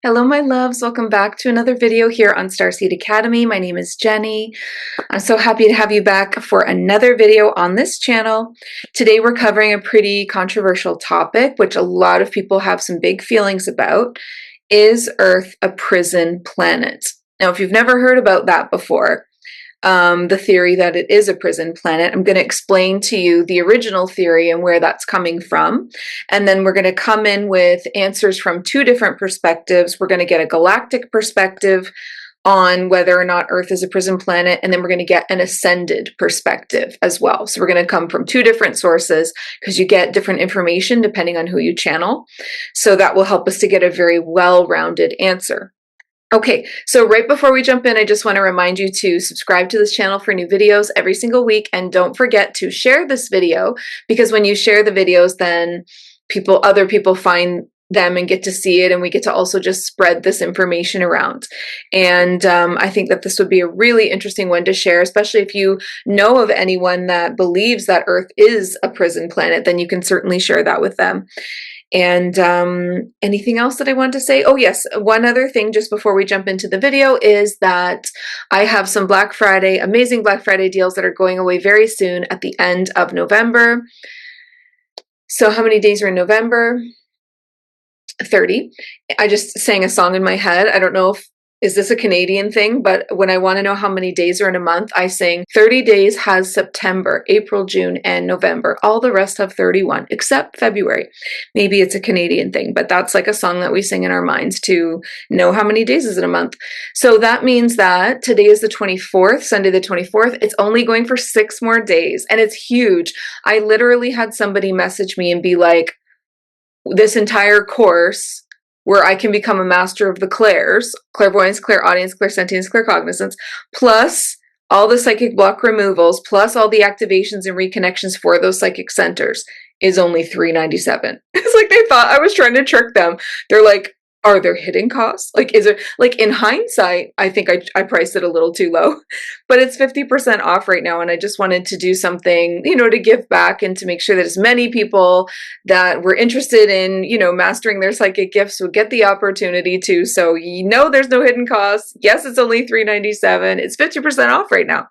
Hello, my loves. Welcome back to another video here on Starseed Academy. My name is Jenny. I'm so happy to have you back for another video on this channel. Today we're covering a pretty controversial topic, which a lot of people have some big feelings about. Is Earth a prison planet? Now, if you've never heard about that before, the theory that it is a prison planet, I'm going to explain to you the original theory and where that's coming from. And then we're going to come in with answers from two different perspectives. We're going to get a galactic perspective on whether or not Earth is a prison planet, and then we're going to get an ascended perspective as well. So we're going to come from two different sources because you get different information depending on who you channel. So that will help us to get a very well-rounded answer. Okay, so right before we jump in, I just want to remind you to subscribe to this channel for new videos every single week, and don't forget to share this video, because when you share the videos, then other people find them and get to see it, and we get to also just spread this information around. And I think that this would be a really interesting one to share, especially if you know of anyone that believes that Earth is a prison planet, then you can certainly share that with them. And anything else that I wanted to say? Oh yes, one other thing just before we jump into the video is that I have some amazing Black Friday deals that are going away very soon at the end of November. So how many days are in November? 30. I just sang a song in my head. I don't know if is this a Canadian thing, but when I want to know how many days are in a month, I sing 30 days has September, April, June, and November. All the rest have 31, except February. Maybe it's a Canadian thing, but that's like a song that we sing in our minds to know how many days is in a month. So that means that today is the 24th, Sunday the 24th. It's only going for 6 more days, and it's huge. I literally had somebody message me and be like, this entire course where I can become a master of the clairs, clairvoyance, clairaudience, clairsentience, claircognizance, plus all the psychic block removals, plus all the activations and reconnections for those psychic centers is only $397. It's like they thought I was trying to trick them. They're like, are there hidden costs? Like, is it, like, in hindsight, I think I priced it a little too low, but it's 50% off right now. And I just wanted to do something, to give back and to make sure that as many people that were interested in, mastering their psychic gifts would get the opportunity to. So, there's no hidden costs. Yes, it's only $397. It's 50% off right now.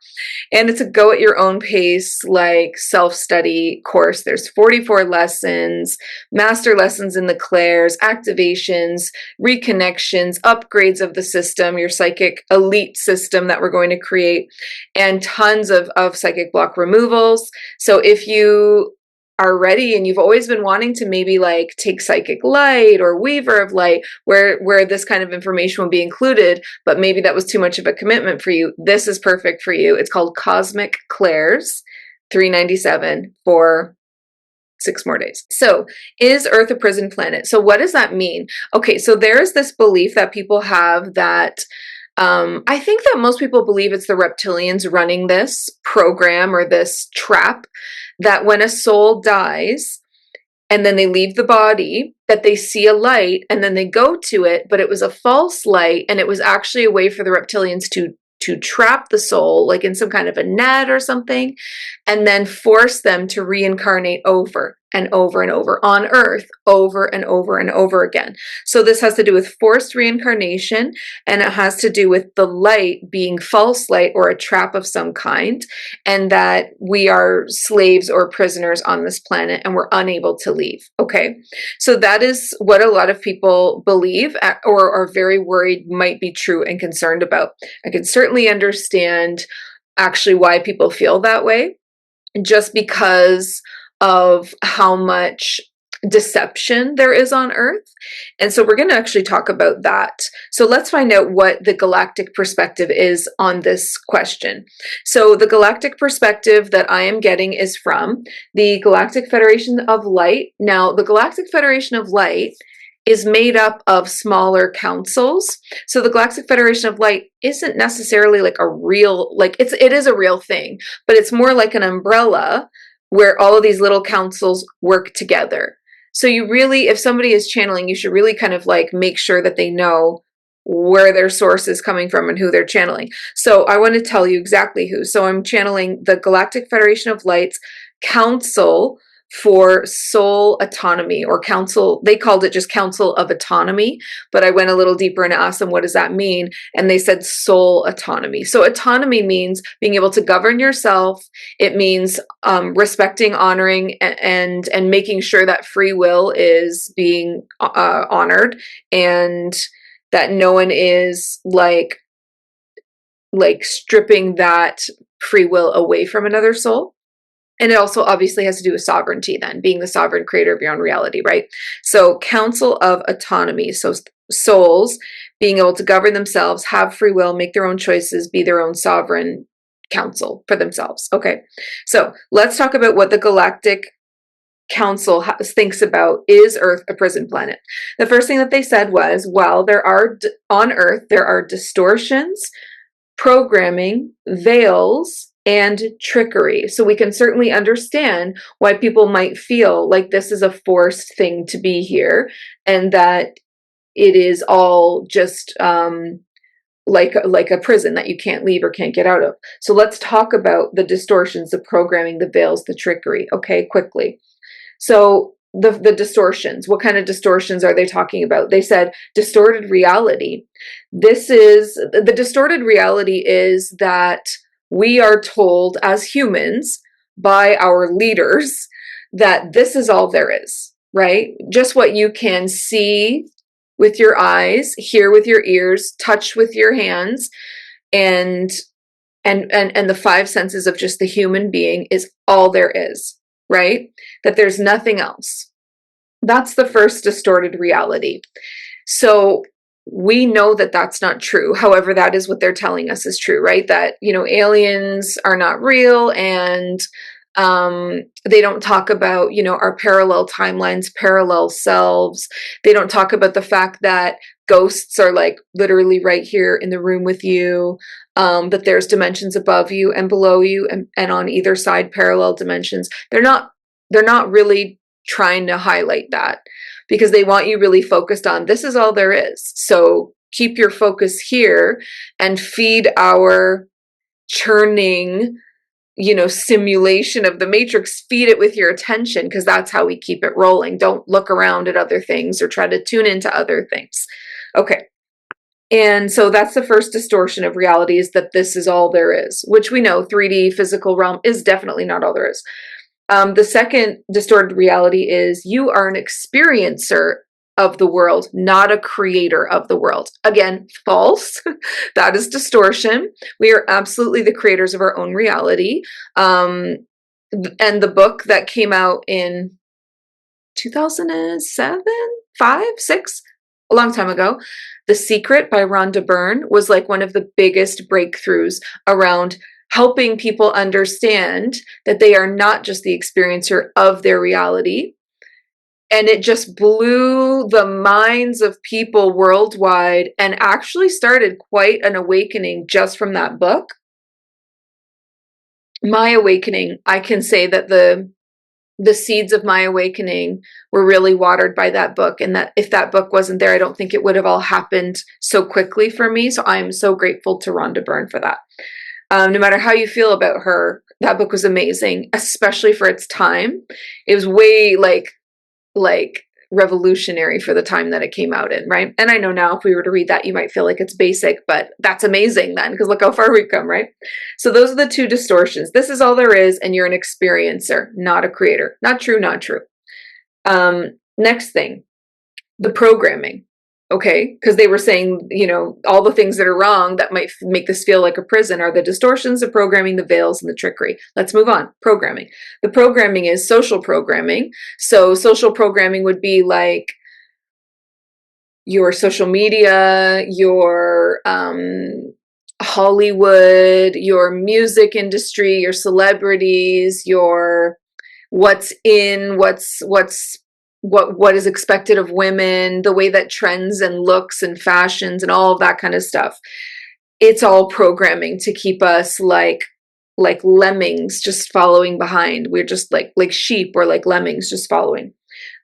And it's a go at your own pace, like self-study course. There's 44 lessons, master lessons in the clairs, activations, reconnections, upgrades of the system, your psychic elite system that we're going to create, and tons of psychic block removals. So if you are ready and you've always been wanting to maybe like take psychic light or weaver of light where this kind of information will be included, but maybe that was too much of a commitment for you, this is perfect for you. It's called Cosmic Clairs, $397 for 6 more days. So is Earth a prison planet? So what does that mean? Okay, so there's this belief that people have that I think that most people believe it's the reptilians running this program or this trap, that when a soul dies and then they leave the body, that they see a light and then they go to it, but it was a false light and it was actually a way for the reptilians to trap the soul, like in some kind of a net or something, and then force them to reincarnate over and over and over on Earth, over and over and over again. So this has to do with forced reincarnation, and it has to do with the light being false light or a trap of some kind, and that we are slaves or prisoners on this planet and we're unable to leave. Okay, so that is what a lot of people believe or are very worried might be true and concerned about. I can certainly understand actually why people feel that way, just because of how much deception there is on Earth. And so we're going to actually talk about that. So let's find out what the galactic perspective is on this question. So the galactic perspective that I am getting is from the Galactic Federation of Light. Now, the Galactic Federation of Light is made up of smaller councils. So the Galactic Federation of Light isn't necessarily like a real, like it is a real thing, but it's more like an umbrella where all of these little councils work together. So you really, if somebody is channeling, you should really kind of like make sure that they know where their source is coming from and who they're channeling. So I want to tell you exactly who. So I'm channeling the Galactic Federation of Light's Council for soul autonomy, or council. They called it just Council of Autonomy, but I went a little deeper and asked them, what does that mean? And they said soul autonomy. So autonomy means being able to govern yourself. It means respecting, honoring, and making sure that free will is being honored, and that no one is like stripping that free will away from another soul. And it also obviously has to do with sovereignty, then being the sovereign creator of your own reality, right? So Council of Autonomy. So souls being able to govern themselves, have free will, make their own choices, be their own sovereign council for themselves. Okay. So let's talk about what the Galactic Council thinks about, is Earth a prison planet? The first thing that they said was, well, on Earth, there are distortions, programming, veils, and trickery. So we can certainly understand why people might feel like this is a forced thing to be here, and that it is all just like a prison that you can't leave or can't get out of. So let's talk about the distortions, the programming, the veils, the trickery. Okay, quickly. So the distortions, what kind of distortions are they talking about? They said distorted reality. The distorted reality is that we are told as humans by our leaders that this is all there is, right? Just what you can see with your eyes, hear with your ears, touch with your hands, and the five senses of just the human being is all there is, right? That there's nothing else. That's the first distorted reality. So we know that that's not true. However, that is what they're telling us is true, right? That, aliens are not real, and they don't talk about, our parallel timelines, parallel selves. They don't talk about the fact that ghosts are like literally right here in the room with you, that there's dimensions above you and below you, and on either side, parallel dimensions. They're not really trying to highlight that, because they want you really focused on this is all there is. So keep your focus here and feed our churning, simulation of the matrix. Feed it with your attention, because that's how we keep it rolling. Don't look around at other things or try to tune into other things. Okay. And so that's the first distortion of reality, is that this is all there is, which we know 3D physical realm is definitely not all there is. The second distorted reality is you are an experiencer of the world, not a creator of the world. Again, false. That is distortion. We are absolutely the creators of our own reality. And the book that came out in 2007, 5, 6, a long time ago, The Secret by Rhonda Byrne, was like one of the biggest breakthroughs around helping people understand that they are not just the experiencer of their reality. And it just blew the minds of people worldwide, and actually started quite an awakening just from that book. My awakening, I can say that the seeds of my awakening were really watered by that book, and that if that book wasn't there, I don't think it would have all happened so quickly for me. So I'm so grateful to Rhonda Byrne for that. No matter how you feel about her, that book was amazing, especially for its time. It was way like revolutionary for the time that it came out in, right? And I know now if we were to read that, you might feel like it's basic, but that's amazing then, because look how far we've come, right? So those are the two distortions. This is all there is, and you're an experiencer, not a creator. Not true, not true. Next thing, the programming. Okay, because they were saying, all the things that are wrong that might make this feel like a prison are the distortions, the programming, the veils, and the trickery. Let's move on. Programming. The programming is social programming. So social programming would be like your social media, your Hollywood, your music industry, your celebrities, your what's in, what is expected of women, the way that trends and looks and fashions and all of that kind of stuff. It's all programming to keep us like lemmings just following behind. We're just like sheep, or like lemmings just following.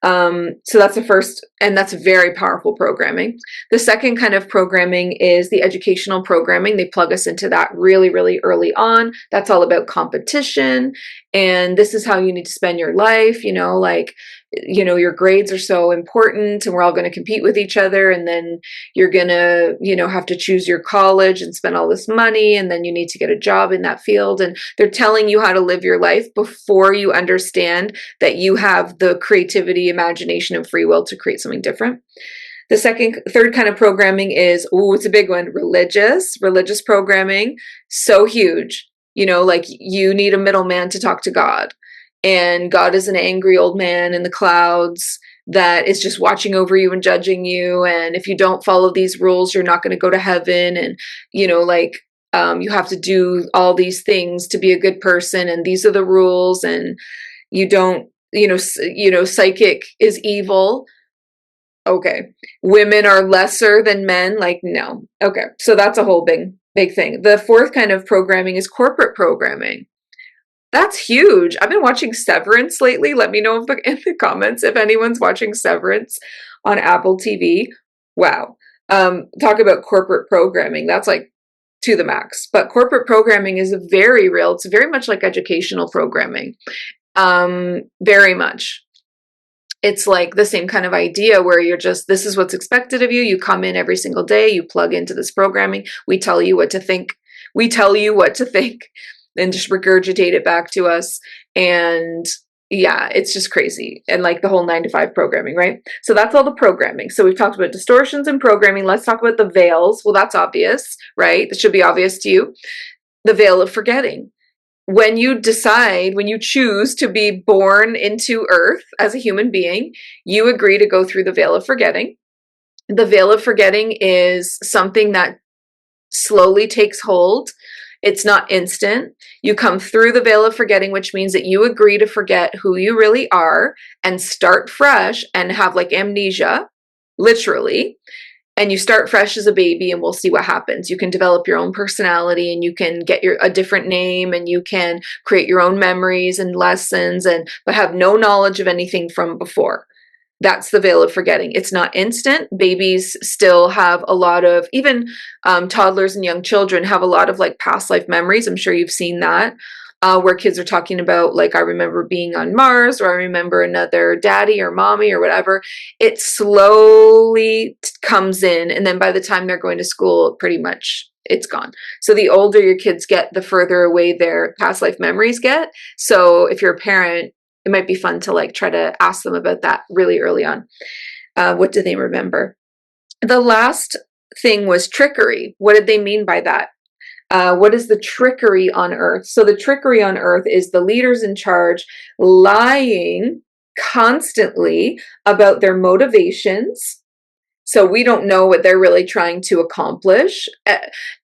So that's the first, and that's very powerful programming. The second kind of programming is the educational programming. They plug us into that really, really early on. That's all about competition. And this is how you need to spend your life, like, your grades are so important and we're all going to compete with each other. And then you're going to, have to choose your college and spend all this money. And then you need to get a job in that field. And they're telling you how to live your life before you understand that you have the creativity, imagination, and free will to create something different. The third kind of programming is, it's a big one, religious programming. So huge. Like you need a middleman to talk to God. And God is an angry old man in the clouds that is just watching over you and judging you. And if you don't follow these rules, you're not going to go to heaven. And, you have to do all these things to be a good person. And these are the rules. And you don't, psychic is evil. Okay. Women are lesser than men. Like, no. Okay. So that's a whole big thing. The fourth kind of programming is corporate programming. That's huge. I've been watching Severance lately. Let me know in the comments if anyone's watching Severance on Apple TV. Wow. Talk about corporate programming. That's like to the max. But corporate programming is very real. It's very much like educational programming. Very much. It's like the same kind of idea where this is what's expected of you. You come in every single day, you plug into this programming. We tell you what to think. And just regurgitate it back to us. And yeah, it's just crazy. And like the whole 9-to-5 programming, right? So that's all the programming. So we've talked about distortions and programming. Let's talk about the veils. Well, that's obvious, right? That should be obvious to you. The veil of forgetting. When you choose to be born into Earth as a human being, you agree to go through the veil of forgetting. The veil of forgetting is something that slowly takes hold. It's not instant. You come through the veil of forgetting, which means that you agree to forget who you really are and start fresh and have like amnesia, literally. And you start fresh as a baby and we'll see what happens. You can develop your own personality and you can get a different name and you can create your own memories and lessons but have no knowledge of anything from before. That's the veil of forgetting. It's not instant. Babies still have a lot of, even toddlers and young children have a lot of like past life memories. I'm sure you've seen that, where kids are talking about like, I remember being on Mars, or I remember another daddy or mommy or whatever. It slowly comes in. And then by the time they're going to school, pretty much it's gone. So the older your kids get, the further away their past life memories get. So if you're a parent, it might be fun to like try to ask them about that really early on. What do they remember? The last thing was trickery. What did they mean by that? What is the trickery on Earth? So the trickery on Earth is the leaders in charge lying constantly about their motivations. So we don't know what they're really trying to accomplish.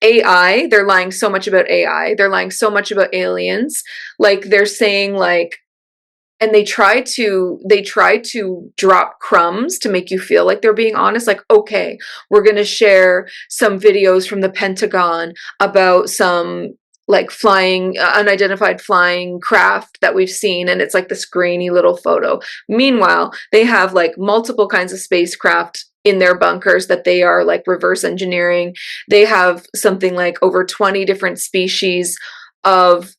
AI, they're lying so much about AI. They're lying so much about aliens. Like they're saying like, and they try to drop crumbs to make you feel like they're being honest. Like, okay, we're going to share some videos from the Pentagon about some like unidentified flying craft that we've seen. And it's like this grainy little photo. Meanwhile, they have like multiple kinds of spacecraft in their bunkers that they are like reverse engineering. They have something like over 20 different species of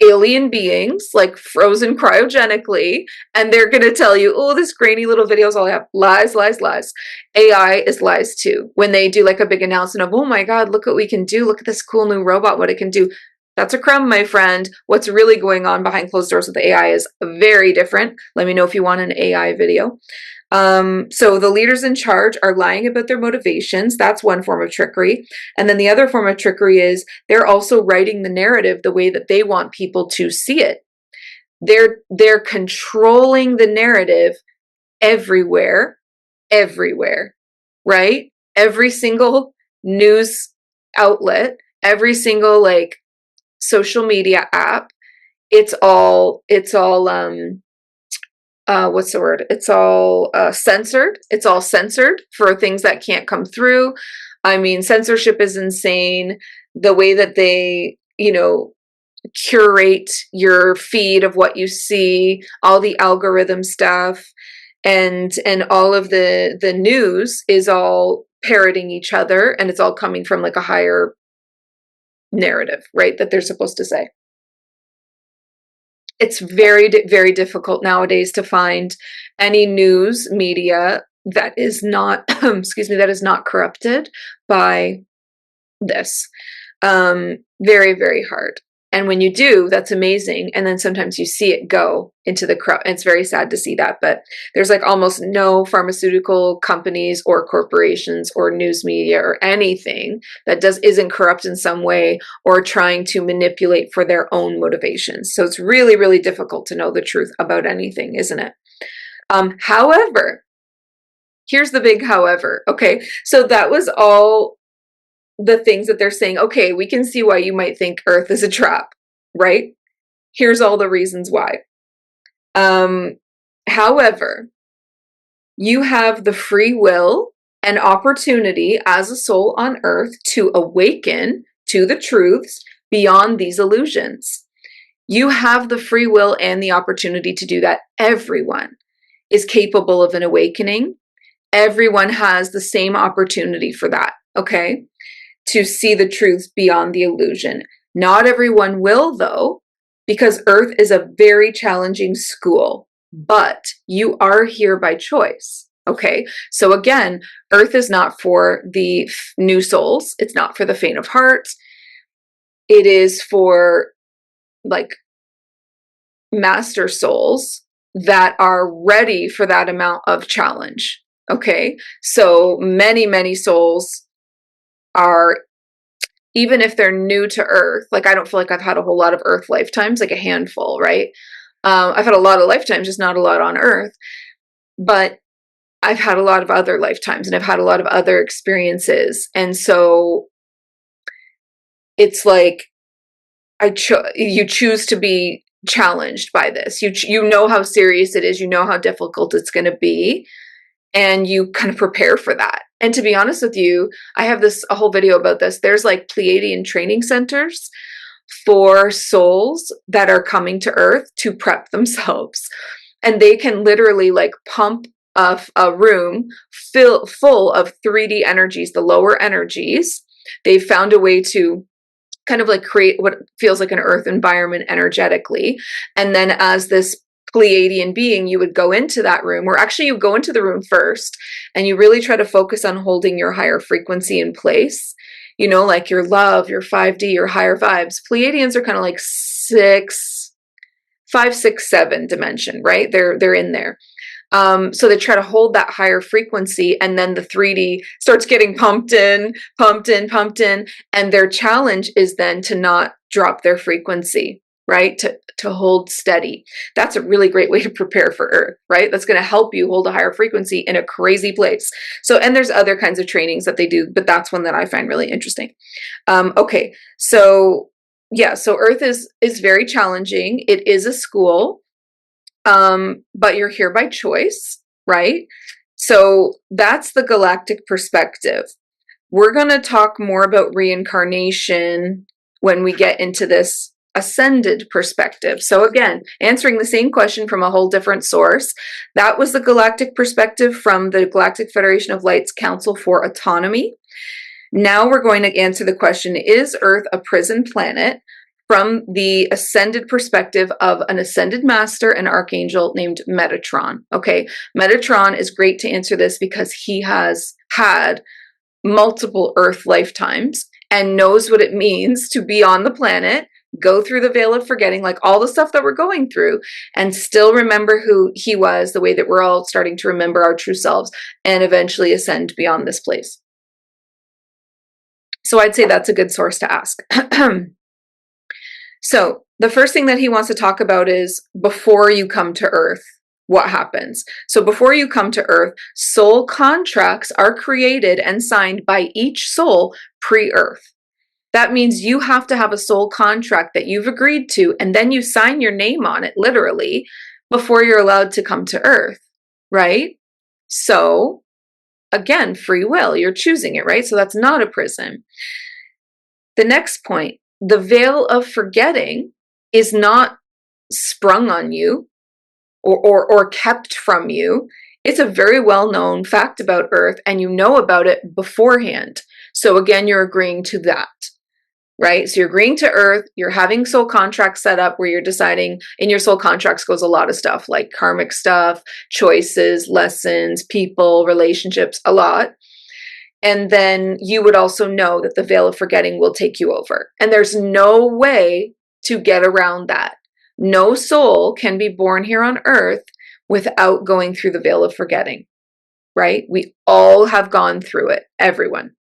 alien beings like frozen cryogenically, and they're going to tell you, oh, this grainy little video is all I have. Lies. AI is lies too. When they do like a big announcement of, oh my God, look what we can do. Look at this cool new robot, what it can do. That's a crumb, my friend. What's really going on behind closed doors with AI is very different. Let me know if you want an AI video. So the leaders in charge are lying about their motivations. That's one form of trickery. And then the other form of trickery is they're also writing the narrative the way that they want people to see it. They're controlling the narrative everywhere, right? Every single news outlet, every single like social media app, it's all what's the word? It's all censored. It's all censored for things that can't come through. I mean, censorship is insane. The way that they, curate your feed of what you see, all the algorithm stuff. and all of the news is all parroting each other, and it's all coming from like a higher narrative, right, that they're supposed to say. It's very, very difficult nowadays to find any news media that is not, excuse me, that is not corrupted by this. Very, very hard. And when you do, that's amazing. And then sometimes you see it go into the corrupt. It's very sad to see that, but there's like almost no pharmaceutical companies or corporations or news media or anything that isn't corrupt in some way or trying to manipulate for their own motivations. So it's really, really difficult to know the truth about anything, isn't it? However, here's the big however. Okay, so that was all the things that they're saying. Okay, we can see why you might think Earth is a trap, right? Here's all the reasons why. However, you have the free will and opportunity as a soul on Earth to awaken to the truths beyond these illusions. You have the free will and the opportunity to do that. Everyone is capable of an awakening. Everyone has the same opportunity for that, okay? To see the truth beyond the illusion. Not everyone will, though, because Earth is a very challenging school, but you are here by choice, okay? So again, Earth is not for the new souls. It's not for the faint of heart. It is for, like, master souls that are ready for that amount of challenge, okay? So many, many souls are, even if they're new to Earth, like I don't feel like I've had a whole lot of Earth lifetimes, like a handful, right? I've had a lot of lifetimes, just not a lot on Earth, but I've had a lot of other lifetimes and I've had a lot of other experiences. And so it's like, you choose to be challenged by this. You know how serious it is, you know how difficult it's going to be, and you kind of prepare for that. And to be honest with you, I have a whole video about this. There's like Pleiadian training centers for souls that are coming to Earth to prep themselves. And they can literally like pump a room full of 3D energies, the lower energies. They've found a way to kind of like create what feels like an Earth environment energetically. And then as this Pleiadian being, you would go into that room, or actually you go into the room first and you really try to focus on holding your higher frequency in place, you know, like your love, your 5D, your higher vibes. Pleiadians are kind of like 5, 6, 7 dimension, right? They're in there. So they try to hold that higher frequency, and then the 3D starts getting pumped in, and their challenge is then to not drop their frequency, right? To hold steady. That's a really great way to prepare for Earth, right? That's going to help you hold a higher frequency in a crazy place. So, and there's other kinds of trainings that they do, but that's one that I find really interesting. Okay, so yeah, so Earth is very challenging. It is a school. But you're here by choice, right? So that's the galactic perspective. We're going to talk more about reincarnation when we get into this ascended perspective. So again, answering the same question from a whole different source. That was the galactic perspective from the Galactic Federation of Light's Council for Autonomy. Now we're going to answer the question, is Earth a prison planet? From the ascended perspective of an ascended master and archangel named Metatron. Okay, Metatron is great to answer this because he has had multiple Earth lifetimes and knows what it means to be on the planet, go through the veil of forgetting, like all the stuff that we're going through, and still remember who he was, the way that we're all starting to remember our true selves, and eventually ascend beyond this place. So I'd say that's a good source to ask. So the first thing that he wants to talk about is before you come to Earth, what happens? So before you come to Earth, soul contracts are created and signed by each soul pre-Earth. That means you have to have a soul contract that you've agreed to, and then you sign your name on it, literally, before you're allowed to come to Earth, right? So again, free will, you're choosing it, right? So that's not a prison. The next point, the veil of forgetting is not sprung on you or kept from you. It's a very well-known fact about Earth, and you know about it beforehand. So again, you're agreeing to that, right? So you're agreeing to Earth, you're having soul contracts set up where you're deciding, in your soul contracts goes a lot of stuff like karmic stuff, choices, lessons, people, relationships, a lot. And then you would also know that the veil of forgetting will take you over. And there's no way to get around that. No soul can be born here on Earth without going through the veil of forgetting, right? We all have gone through it, everyone.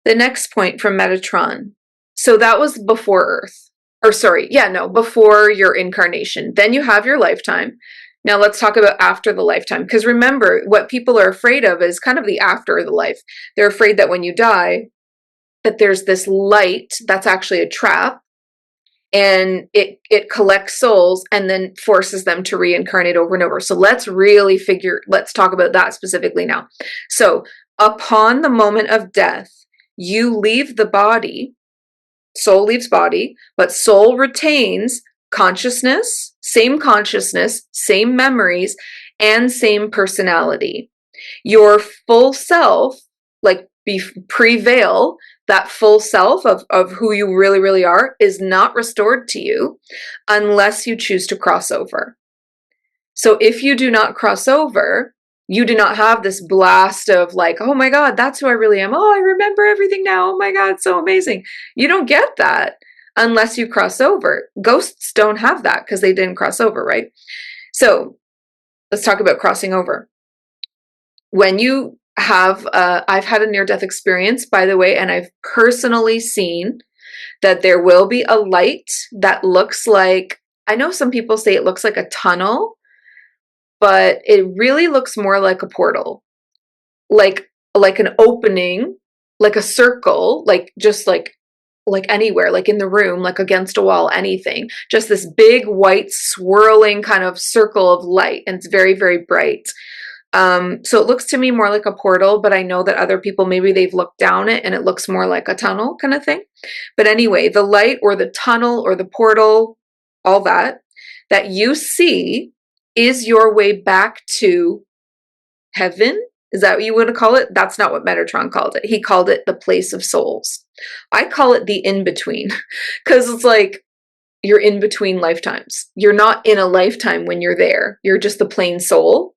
The next point from Metatron. So that was before Earth. Or sorry, yeah, no, before your incarnation. Then you have your lifetime. Now let's talk about after the lifetime. Because remember, what people are afraid of is kind of the after of the life. They're afraid that when you die, that there's this light that's actually a trap, and it collects souls and then forces them to reincarnate over and over. So let's talk about that specifically now. So upon the moment of death, you leave the body, soul leaves body, but soul retains consciousness, same memories, and same personality. Your full self, like pre-veil, that full self of who you really, really are is not restored to you unless you choose to cross over. So if you do not cross over, you do not have this blast of like, oh my God, that's who I really am. Oh, I remember everything now. Oh my God, so amazing. You don't get that unless you cross over. Ghosts don't have that because they didn't cross over, right? So let's talk about crossing over. When you have, I've had a near-death experience, by the way, and I've personally seen that there will be a light that looks like, I know some people say it looks like a tunnel, but it really looks more like a portal, like an opening, like a circle, like just like anywhere, like in the room, like against a wall, anything. Just this big white swirling kind of circle of light, and it's very, very bright. So it looks to me more like a portal, but I know that other people, maybe they've looked down it and it looks more like a tunnel kind of thing. But anyway, the light or the tunnel or the portal, all that you see is your way back to heaven. Is that what you want to call it? That's not what Metatron called it. He called it the place of souls. I call it the in-between because it's like you're in between lifetimes. You're not in a lifetime when you're there. You're just the plain soul.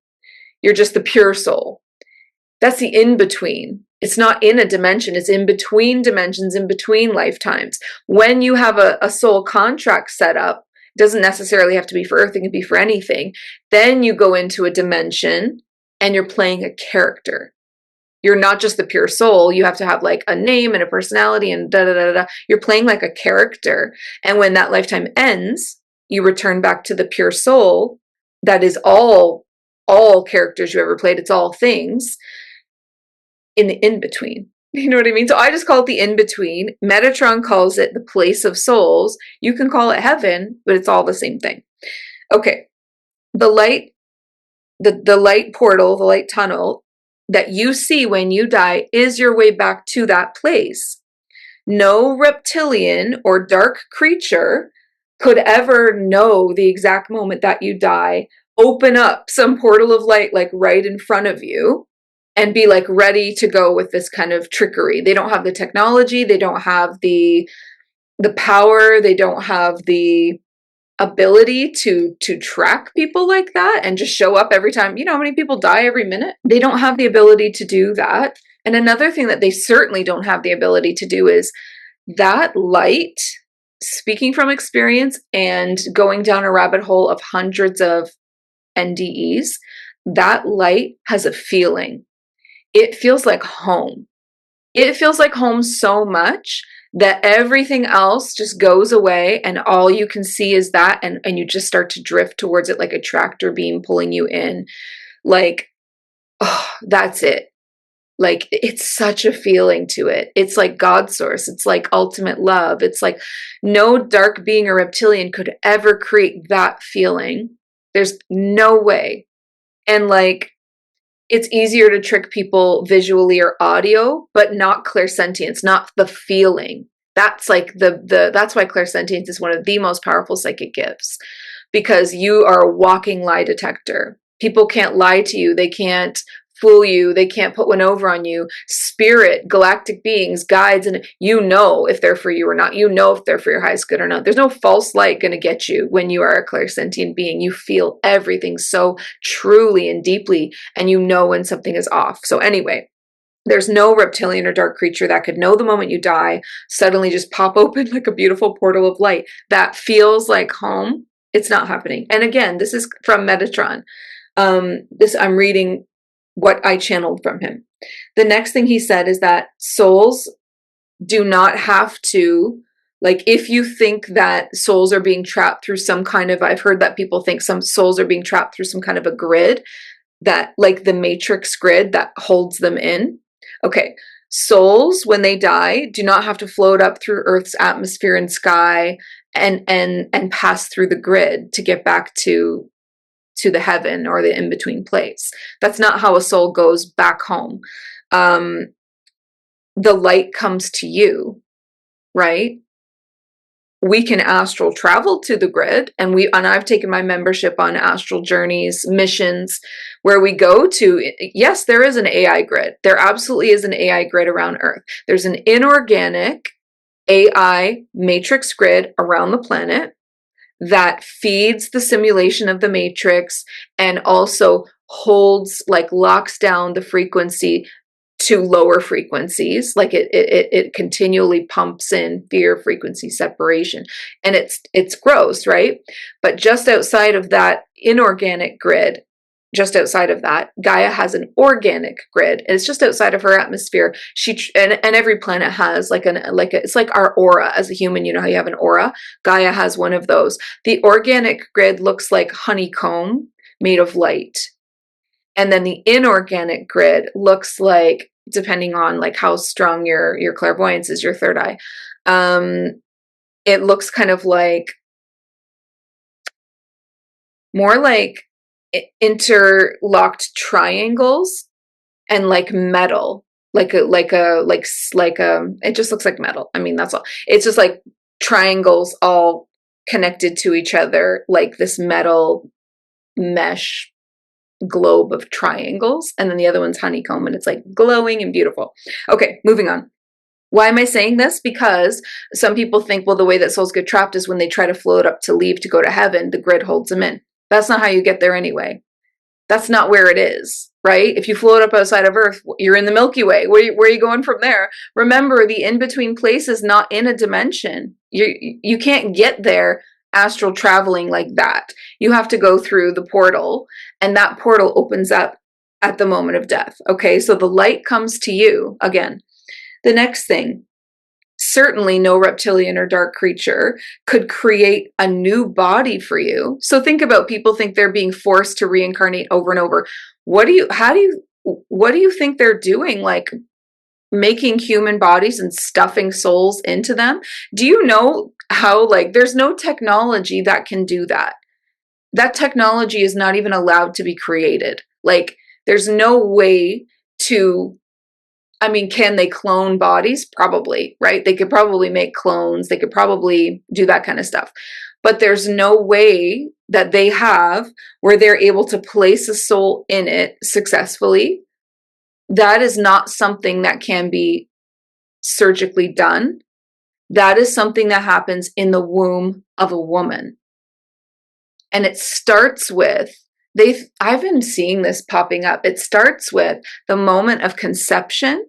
You're just the pure soul. That's the in-between. It's not in a dimension. It's in between dimensions, in between lifetimes. When you have a soul contract set up, it doesn't necessarily have to be for Earth. It can be for anything. Then you go into a dimension and you're playing a character. You're not just the pure soul. You have to have like a name and a personality and da da da da. You're playing like a character. And when that lifetime ends, you return back to the pure soul that is all characters you ever played. It's all things in the in-between. You know what I mean? So I just call it the in-between. Metatron calls it the place of souls. You can call it heaven, but it's all the same thing. Okay. The light, the light portal, the light tunnel that you see when you die is your way back to that place. No reptilian or dark creature could ever know the exact moment that you die, open up some portal of light like right in front of you and be like ready to go with this kind of trickery. They don't have the technology, they don't have the power, they don't have the ability to track people like that and just show up every time. You know how many people die every minute? They don't have the ability to do that. And another thing that they certainly don't have the ability to do is that light, speaking from experience and going down a rabbit hole of hundreds of NDEs, that light has a feeling. It feels like home. It feels like home so much that everything else just goes away and all you can see is that, and you just start to drift towards it like a tractor beam pulling you in. Like, oh, that's it. Like, it's such a feeling to it. It's like God source. It's like ultimate love. It's like no dark being or reptilian could ever create that feeling. There's no way. And like, it's easier to trick people visually or audio, but not clairsentience, not the feeling. That's like that's why clairsentience is one of the most powerful psychic gifts, because you are a walking lie detector. People can't lie to you. They can't fool you. They can't put one over on you. Spirit, galactic beings, guides, and you know if they're for you or not. You know if they're for your highest good or not. There's no false light going to get you when you are a clairsentient being. You feel everything so truly and deeply, and you know when something is off. So anyway, there's no reptilian or dark creature that could know the moment you die, suddenly just pop open like a beautiful portal of light that feels like home. It's not happening. And again, this is from Metatron. I'm reading what I channeled from him. The next thing he said is that souls do not have to, like, if you think that souls are being trapped through some kind of, I've heard that people think some souls are being trapped through some kind of a grid, that like the matrix grid that holds them in. Okay, souls, when they die, do not have to float up through Earth's atmosphere and sky and pass through the grid to get back to the heaven or the in-between place. That's not how a soul goes back home. The light comes to you, right? We can astral travel to the grid, and I've taken my membership on astral journeys, missions, where we go to, yes, there is an AI grid. There absolutely is an AI grid around Earth. There's an inorganic AI matrix grid around the planet that feeds the simulation of the matrix and also holds, like, locks down the frequency to lower frequencies. Like it continually pumps in fear, frequency, separation, and it's gross, right? But just outside of that inorganic grid, just outside of that, Gaia has an organic grid, and it's just outside of her atmosphere. And every planet has it's like our aura as a human. You know how you have an aura? Gaia has one of those. The organic grid looks like honeycomb made of light. And then the inorganic grid looks like, depending on like how strong your clairvoyance is, your third eye, it looks kind of like more like interlocked triangles and like metal, it just looks like metal. I mean, that's all. It's just like triangles all connected to each other, like this metal mesh globe of triangles, and then the other one's honeycomb, and it's like glowing and beautiful. Okay, moving on. Why am I saying this? Because some people think, well, the way that souls get trapped is when they try to float up to leave to go to heaven, the grid holds them in. That's not how you get there anyway. That's not where it is, right? If you float up outside of Earth, you're in the Milky Way. Where are you going from there? Remember, the in-between place is not in a dimension. You can't get there astral traveling like that. You have to go through the portal, and that portal opens up at the moment of death. Okay, so the light comes to you again. The next thing, certainly no reptilian or dark creature could create a new body for you. So think about, people think they're being forced to reincarnate over and over. What do you think they're doing? Like making human bodies and stuffing souls into them? Do you know how, like, there's no technology that can do that? That technology is not even allowed to be created. Like, there's no way to, I mean, can they clone bodies? Probably, right? They could probably make clones. They could probably do that kind of stuff. But there's no way that they have where they're able to place a soul in it successfully. That is not something that can be surgically done. That is something that happens in the womb of a woman. And it starts with, I've been seeing this popping up. It starts with the moment of conception.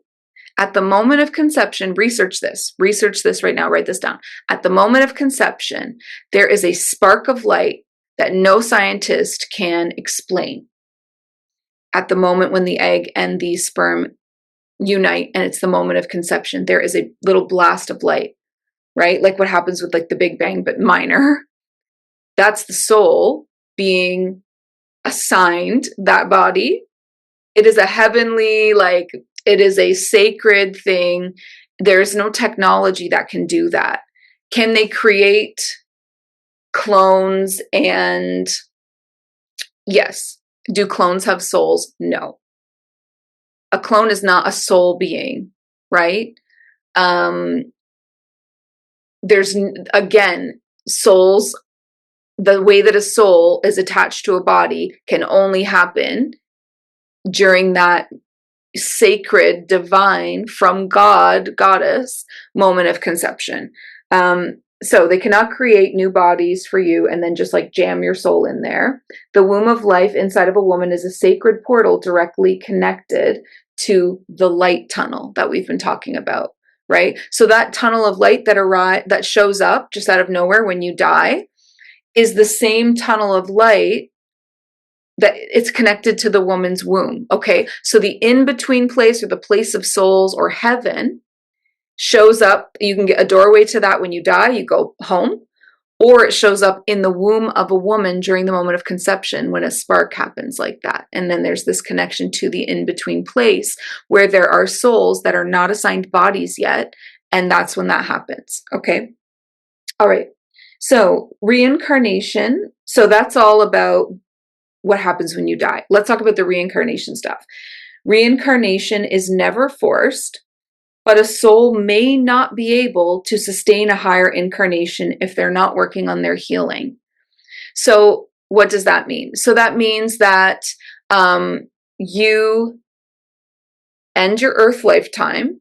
At the moment of conception, research this right now, write this down. At the moment of conception, there is a spark of light that no scientist can explain. At the moment when the egg and the sperm unite, and it's the moment of conception, there is a little blast of light, right? Like what happens with like the Big Bang, but minor. That's the soul being assigned that body. It is a heavenly, like, it is a sacred thing. There's no technology that can do that. Can they create clones? And yes. Do clones have souls? No. A clone is not a soul being, right? There's, again, souls the way that a soul is attached to a body can only happen during that sacred, divine, from God, goddess moment of conception. So they cannot create new bodies for you and then just like jam your soul in there. The womb of life inside of a woman is a sacred portal directly connected to the light tunnel that we've been talking about, right? So that tunnel of light that shows up just out of nowhere when you die is the same tunnel of light that it's connected to the woman's womb. Okay. So the in-between place, or the place of souls, or heaven, shows up. You can get a doorway to that when you die, you go home, or it shows up in the womb of a woman during the moment of conception when a spark happens like that. And then there's this connection to the in-between place where there are souls that are not assigned bodies yet. And that's when that happens. Okay. All right. So reincarnation. So that's all about what happens when you die. Let's talk about the reincarnation stuff. Reincarnation is never forced, but a soul may not be able to sustain a higher incarnation if they're not working on their healing. So what does that mean? So that means that you end your earth lifetime.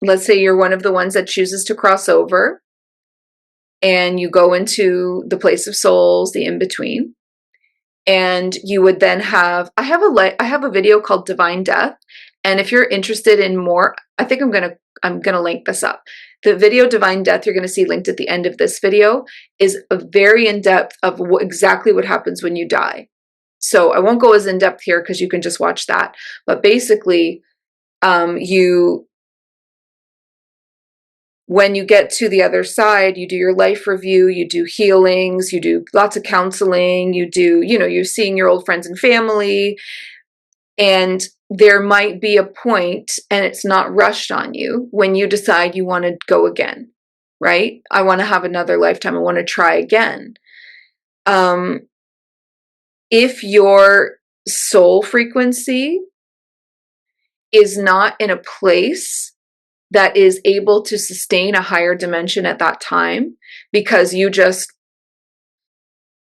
Let's say you're one of the ones that chooses to cross over and you go into the place of souls, the in-between. And you would then have, I have a video called Divine Death. And if you're interested in more, I think I'm gonna link this up. The video Divine Death, you're gonna see linked at the end of this video, is a very in-depth of exactly what happens when you die. So I won't go as in-depth here because you can just watch that. But basically, when you get to the other side, you do your life review, you do healings, you do lots of counseling, you're seeing your old friends and family, and there might be a point, and it's not rushed on you, when you decide you want to go again, right? I want to have another lifetime. I want to try again. If your soul frequency is not in a place that is able to sustain a higher dimension at that time, because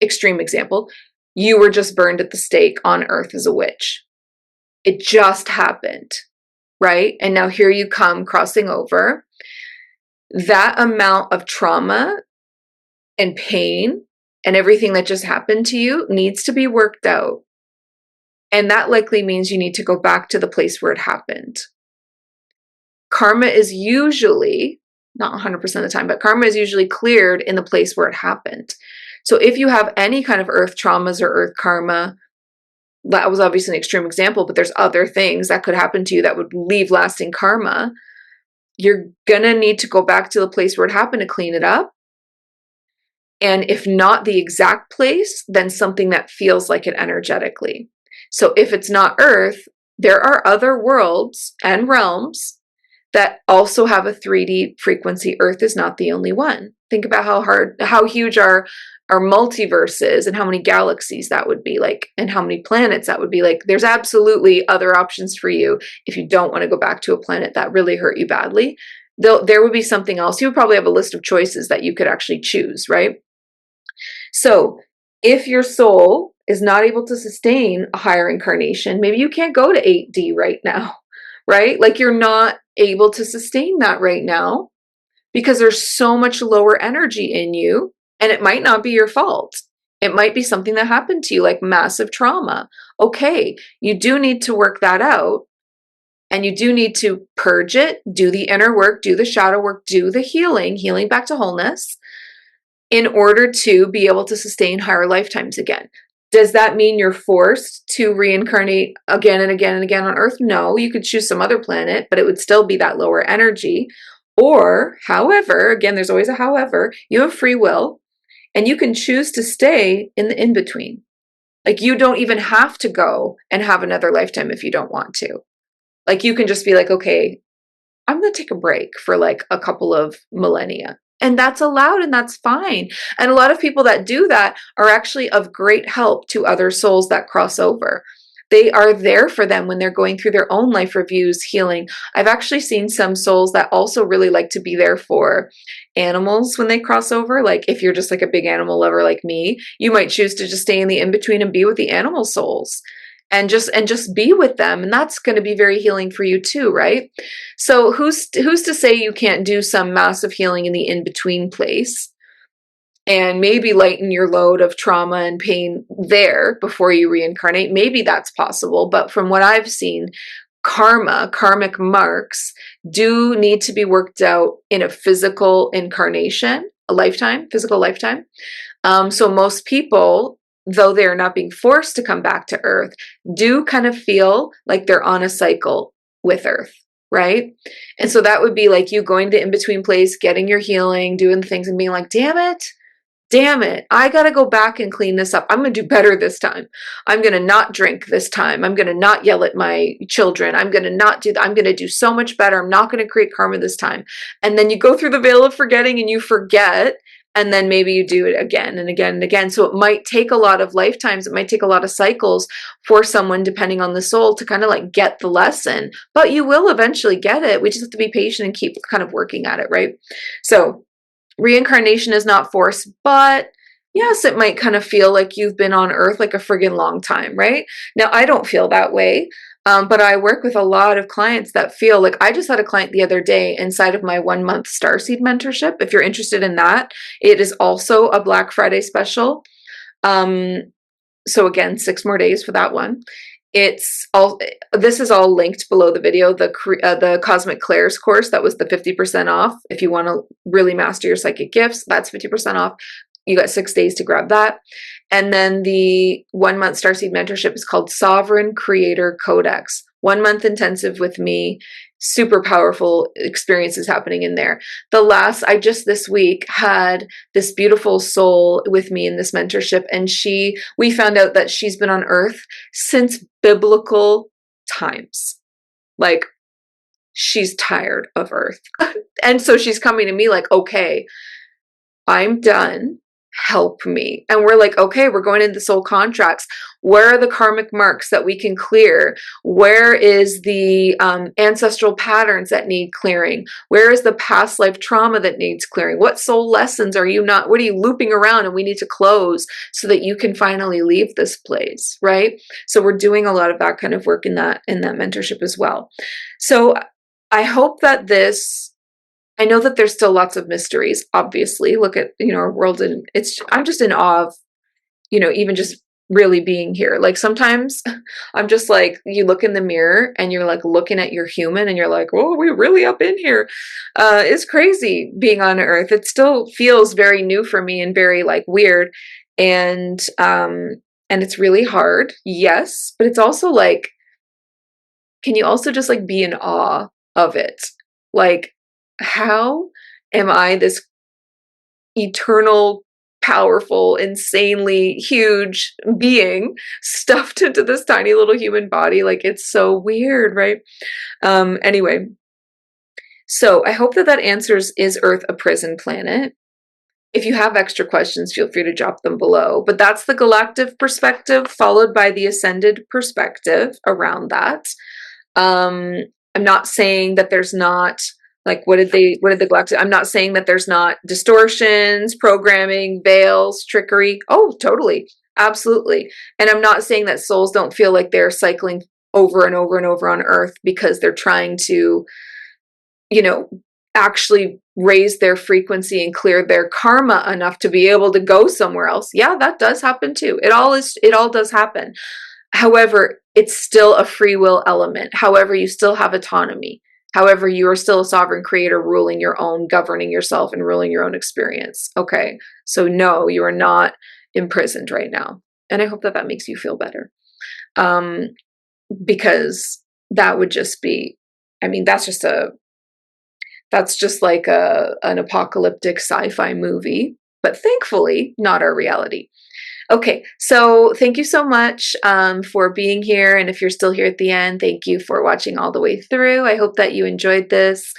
extreme example, you were just burned at the stake on earth as a witch. It just happened, right? And now here you come crossing over. That amount of trauma and pain and everything that just happened to you needs to be worked out. And that likely means you need to go back to the place where it happened. Karma is usually, not 100% of the time, but karma is usually cleared in the place where it happened. So if you have any kind of earth traumas or earth karma, that was obviously an extreme example, but there's other things that could happen to you that would leave lasting karma. You're gonna need to go back to the place where it happened to clean it up. And if not the exact place, then something that feels like it energetically. So if it's not Earth, there are other worlds and realms that also have a 3D frequency. Earth is not the only one. Think about how huge our multiverse is, and how many galaxies that would be like, and how many planets that would be like. There's absolutely other options for you if you don't want to go back to a planet that really hurt you badly. There would be something else. You would probably have a list of choices that you could actually choose, right? So if your soul is not able to sustain a higher incarnation, maybe you can't go to 8D right now, right? Like you're not able to sustain that right now because there's so much lower energy in you, and it might not be your fault. It might be something that happened to you, like massive trauma. Okay, you do need to work that out, and you do need to purge it, do the inner work, do the shadow work, do the healing back to wholeness, in order to be able to sustain higher lifetimes again. Does that mean you're forced to reincarnate again and again and again on Earth? No, you could choose some other planet, but it would still be that lower energy. Or, however, again, there's always a however, you have free will, and you can choose to stay in the in-between. Like you don't even have to go and have another lifetime if you don't want to. Like you can just be like, okay, I'm going to take a break for like a couple of millennia. And that's allowed, and that's fine. And a lot of people that do that are actually of great help to other souls that cross over. They are there for them when they're going through their own life reviews, healing. I've actually seen some souls that also really like to be there for animals when they cross over. Like if you're just like a big animal lover like me, you might choose to just stay in the in-between and be with the animal souls and just be with them, and that's going to be very healing for you too, right? So who's to say you can't do some massive healing in the in-between place and maybe lighten your load of trauma and pain there before you reincarnate? Maybe that's possible, but from what I've seen, karmic marks do need to be worked out in a physical incarnation, a lifetime, physical lifetime. So most people, though they're not being forced to come back to Earth, do kind of feel like they're on a cycle with Earth, right? And so that would be like you going to in-between place, getting your healing, doing things and being like, damn it, I gotta go back and clean this up. I'm gonna do better this time. I'm gonna not drink this time. I'm gonna not yell at my children. I'm gonna not do that. I'm gonna do so much better. I'm not gonna create karma this time. And then you go through the veil of forgetting and you forget, and then maybe you do it again and again and again. So it might take a lot of lifetimes, it might take a lot of cycles for someone, depending on the soul, to kind of like get the lesson. But you will eventually get it. We just have to be patient and keep kind of working at it, right? So reincarnation is not forced, but yes, it might kind of feel like you've been on Earth like a friggin' long time, right? Now, I don't feel that way, but I work with a lot of clients that feel like, I just had a client the other day inside of my 1-month Starseed mentorship. If you're interested in that, it is also a Black Friday special. So again, 6 more days for that one. It's all, this is all linked below the video. The Cosmic Clairs course, that was the 50% off. If you want to really master your psychic gifts, that's 50% off. You got 6 days to grab that. And then the 1-month Starseed mentorship is called Sovereign Creator Codex. 1 month intensive with me. Super powerful experiences happening in there. I just this week had this beautiful soul with me in this mentorship, and we found out that she's been on Earth since biblical times. Like, she's tired of Earth. And so she's coming to me like, okay, I'm done. Help me. And we're like, okay, we're going into soul contracts. Where are the karmic marks that we can clear? Where is the ancestral patterns that need clearing? Where is the past life trauma that needs clearing? What soul lessons what are you looping around and we need to close so that you can finally leave this place, right? So we're doing a lot of that kind of work in that mentorship as well. So I hope that I know that there's still lots of mysteries, obviously. Look at, our world, and I'm just in awe of, even just really being here. Like sometimes I'm just like, you look in the mirror and you're like looking at your human and you're like, oh, we're really up in here. It's crazy being on Earth. It still feels very new for me and very like weird. And it's really hard. Yes. But it's also like, can you also just like be in awe of it? Like, how am I this eternal, powerful, insanely huge being stuffed into this tiny little human body? Like, it's so weird, right? Anyway, so I hope that answers, is Earth a prison planet? If you have extra questions, feel free to drop them below. But that's the galactic perspective, followed by the ascended perspective around that. I'm not saying that there's not, like, what did the galactic, I'm not saying that there's not distortions, programming, veils, trickery. Oh, totally. Absolutely. And I'm not saying that souls don't feel like they're cycling over and over and over on Earth because they're trying to, actually raise their frequency and clear their karma enough to be able to go somewhere else. Yeah, that does happen too. It all does happen. However, it's still a free will element. However, you still have autonomy. However, you are still a sovereign creator, ruling your own, governing yourself, and ruling your own experience. Okay, so no, you are not imprisoned right now. And I hope that makes you feel better. Because that would just be, that's just like an apocalyptic sci-fi movie, but thankfully not our reality. Okay, so thank you so much for being here. And if you're still here at the end, thank you for watching all the way through. I hope that you enjoyed this.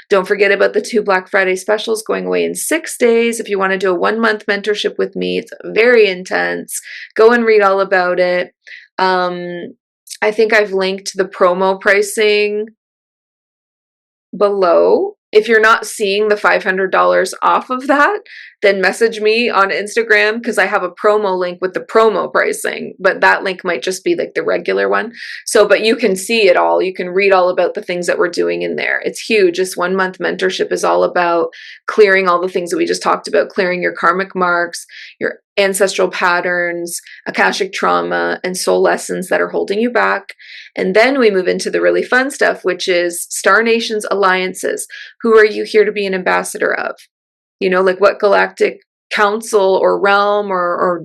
Don't forget about the 2 Black Friday specials going away in 6 days. If you want to do a 1-month mentorship with me, it's very intense. Go and read all about it. I think I've linked the promo pricing below. If you're not seeing the $500 off of that, then message me on Instagram because I have a promo link with the promo pricing, but that link might just be like the regular one. So, but you can see it all. You can read all about the things that we're doing in there. It's huge. This 1 month mentorship is all about clearing all the things that we just talked about, clearing your karmic marks, your ancestral patterns, Akashic trauma, and soul lessons that are holding you back. And then we move into the really fun stuff, which is Star Nations alliances. Who are you here to be an ambassador of? You know, like what galactic council or realm or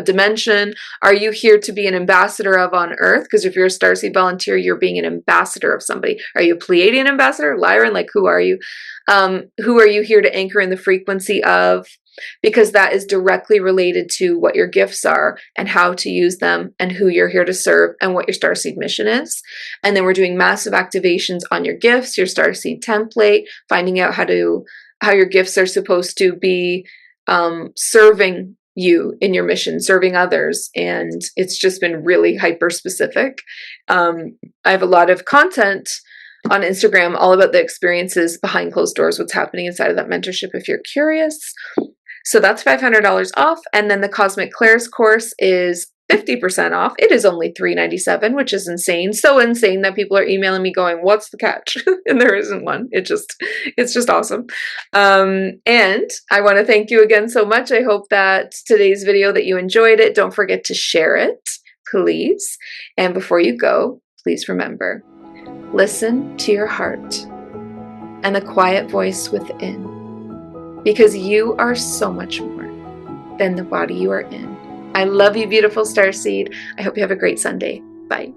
dimension are you here to be an ambassador of on Earth? Because if you're a Starseed volunteer, you're being an ambassador of somebody. Are you a Pleiadian ambassador? Lyran? Like, who are you? Who are you here to anchor in the frequency of? Because that is directly related to what your gifts are and how to use them and who you're here to serve and what your Starseed mission is. And then we're doing massive activations on your gifts, your Starseed template, finding out how your gifts are supposed to be serving you in your mission, serving others. And it's just been really hyper specific. I have a lot of content on Instagram all about the experiences behind closed doors, what's happening inside of that mentorship if you're curious. So that's $500 off. And then the Cosmic Clairs course is 50% off. It is only $397, which is insane. So insane that people are emailing me going, what's the catch? And there isn't one. It's just awesome. And I want to thank you again so much. I hope that today's video that you enjoyed it. Don't forget to share it, please. And before you go, please remember, listen to your heart and the quiet voice within. Because you are so much more than the body you are in. I love you, beautiful Starseed. I hope you have a great Sunday. Bye.